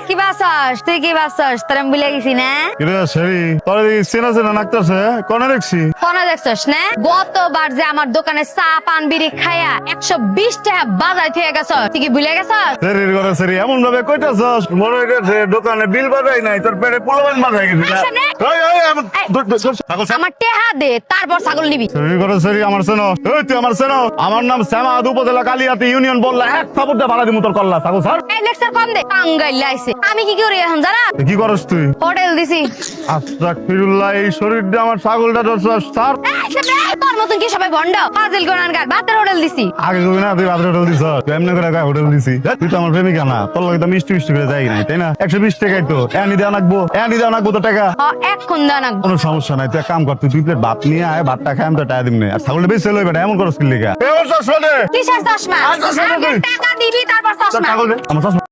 কি বাসস তুই কি বাসস তোর আমি ভুলে গেছি না কিরে সেরি তোর চেনা চেনা নাকতাছে কোনে দেখছি কোন দেখছস না গতবার যে আমার দোকানে চা পান বিড়ি খায়া 120 টাকা বাজাই থেকে গেছ তুই কি ভুলে গেছস সেরির ঘরে সেরি এমন ভাবে কইতাছস মনে হইতাছে দোকানে বিল বাজাই নাই তোর পেটে পোলাবান বাজাই গেছে আসে না। আমার টেহা দে তারপর ছাগল নিবি সেরি ঘরে সেরি আমার চেনো এই তুই আমার চেনো আমার নাম শ্যামাদ উপজেলা কালিয়াতি ইউনিয়ন বললা এক থাপড় বাড়া দিমু তোর কল্লা ছাগল স্যার এই লেকচার কম দে টাঙ্গাইল লাইছে আমি কি করি এখন জানা কি করস তুই হোটেল দিছি আস্তাগফিরুল্লাহ এই শরীরটা আমার ছাগলটা ধরছস স্যার তোর মতন কি সবাই ভন্ড ফাজিল গোনান গার ভাতের হোটেল দিছি আগে কবি না তুই বাজারে হোটেল দিছ তুই এমনি করে গায়ে হোটেল দিছি তুই তো আমার প্রেমিকা না তোর লগে তো মিষ্টি মিষ্টি করে যাই নাই তাই না 120 টাকাই তো এনি দেওয়া নাকবো তো টাকা এখন দানা কোনো সমস্যা নাই তুই এক কাম কর তুই 2 প্লেট ভাত নিয়ে আয় ভাতটা খাই আমি তো টাকা দিমনে আর ছাগলটা বেশি লইবে না এমন করস কি লিগা কিসের চশমা আচ্ছা, শোনে আগে তুই। টাকা দিবি তারপর চশমা ছাগল আমার